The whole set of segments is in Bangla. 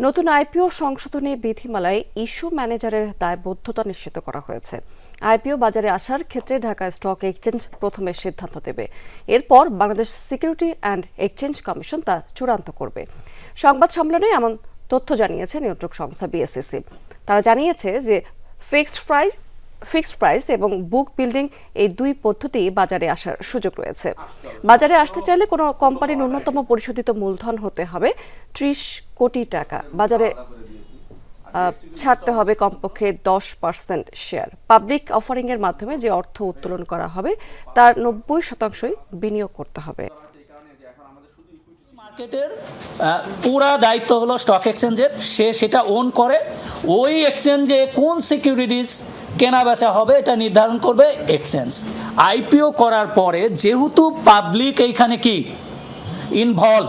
নতুন আইপিও সংশোধনী বিধিমালায় ইস্যু ম্যানেজারের দায়বদ্ধতা নিশ্চিত করা হয়েছে। আইপিও বাজারে আসার ক্ষেত্রে ঢাকা স্টক এক্সচেঞ্জ প্রথমে সিদ্ধান্ত দেবে, এরপর Bangladesh security and exchange commission তা চূড়ান্ত করবে। সংবাদ সম্মেলনে এমন তথ্য জানিয়েছে নিয়ন্ত্রক সংস্থা বিএসইসি। তারা জানিয়েছে যে ফিক্সড প্রাইস এবং বুক বিল্ডিং এই দুই পদ্ধতি বাজারে আসার সুযোগ রয়েছে। বাজারে আসতে চাইলে কোনো কোম্পানির ন্যূনতম পরিশোধিত মূলধন হতে হবে ৩০ কোটি টাকা। বাজারে ছাড়তে হবে কমপক্ষে 10% শেয়ার। পাবলিক অফারিং এর মাধ্যমে যে অর্থ উত্তোলন করা হবে তার 90% বিনিয়োগ করতে হবে। মার্কেটের পুরা দায়িত্ব হলো স্টক এক্সচেঞ্জের, সে সেটা ওন করে। ওই এক্সচেঞ্জে কোন সিকিউরিটিজ কেনা বেচা হবে এটা নির্ধারণ করবে এক্সচেঞ্জ। আইপিও করার পরে যেহেতু পাবলিক এইখানে কি ইনভলভ,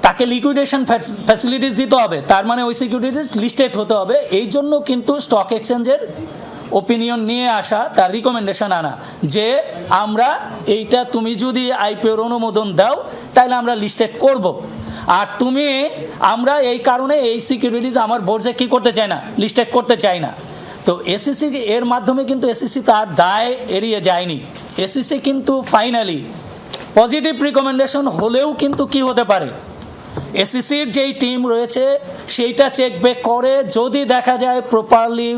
তাকে লিকুইডেশন ফ্যাসিলিটিস দিতে হবে, তার মানে ওই সিকিউরিটিজ লিস্টেড হতে হবে। এই জন্য কিন্তু স্টক এক্সচেঞ্জের ওপিনিয়ন নিয়ে আসা, তার রিকমেন্ডেশন আনা যে আমরা এইটা তুমি যদি আইপিওর অনুমোদন দাও তাহলে আমরা লিস্টেড করব, আর আমরা এই কারণে এই সিকিউরিটিজ আমার বোর্ডে কি করতে চাই না, লিস্টেড করতে চাই না। তো এসইসি এর মাধ্যমে কিন্তু এসইসি তার দায় এড়িয়ে যায়নি। এসইসি কিন্তু ফাইনালি পজিটিভ রিকমেন্ডেশন হলেও কিন্তু কি হতে পারে, এসইসির যেই টিম রয়েছে সেইটা চেক ব্যাক করে, যদি দেখা যায় প্রপারলি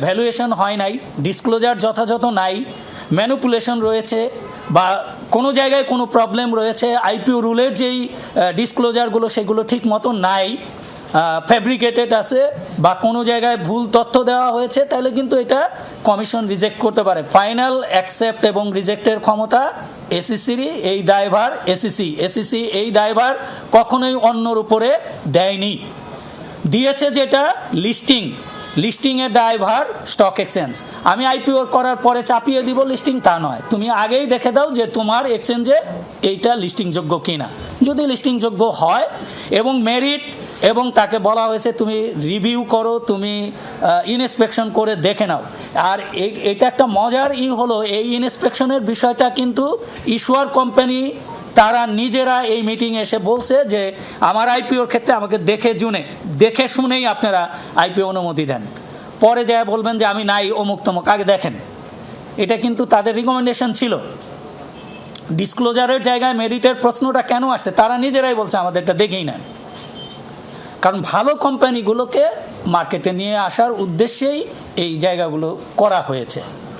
ভ্যালুয়েশন হয় নাই, ডিসক্লোজার যথাযথ নাই, ম্যানিপুলেশন রয়েছে বা কোনো জায়গায় কোনো প্রবলেম রয়েছে, আইপিও রুলের যেই ডিসক্লোজারগুলো সেগুলো ঠিক মতো নাই, ফ্যাব্রিকেটেড আছে বা কোনো জায়গায় ভুল তথ্য দেওয়া হয়েছে, তাহলে কিন্তু এটা কমিশন রিজেক্ট করতে পারে। ফাইনাল অ্যাকসেপ্ট এবং রিজেক্টের ক্ষমতা এসইসিরই, এই দায়ভার এসইসি এই দায়ভার কখনোই অন্যর উপরে দেয়নি। দিয়েছে যেটা লিস্টিংয়ের দায়ভার স্টক এক্সচেঞ্জ। আমি আইপিও করার পরে চাপিয়ে দিব লিস্টিং, তা নয়। তুমি আগেই দেখে দাও যে তোমার এক্সচেঞ্জে এইটা লিস্টিংযোগ্য কিনা। যদি লিস্টিংযোগ্য হয় এবং মেরিট, এবং তাকে বলা হয়েছে তুমি রিভিউ করো, তুমি ইনস্পেকশন করে দেখে নাও। আর এটা একটা মজার হলো, এই ইনস্পেকশনের বিষয়টা কিন্তু ইস্যুয়ার কোম্পানি তারা নিজেরা এই মিটিংয়ে এসে বলছে যে আমার আইপিওর ক্ষেত্রে আমাকে দেখে শুনেই আপনারা আইপিও অনুমতি দেন, পরে যায় বলবেন যে আমি নাই অমুক তমুক, আগে দেখেন। এটা কিন্তু তাদের রিকমেন্ডেশন ছিল। ডিসক্লোজারের জায়গায় মেরিটের প্রশ্নটা কেন আসছে, তারা নিজেরাই বলছে আমাদেরটা দেখেই নেন। কারণ ভালো কোম্পানিগুলোকে মার্কেটে নিয়ে আসার উদ্দেশ্যেই এই জায়গাগুলো করা হয়েছে।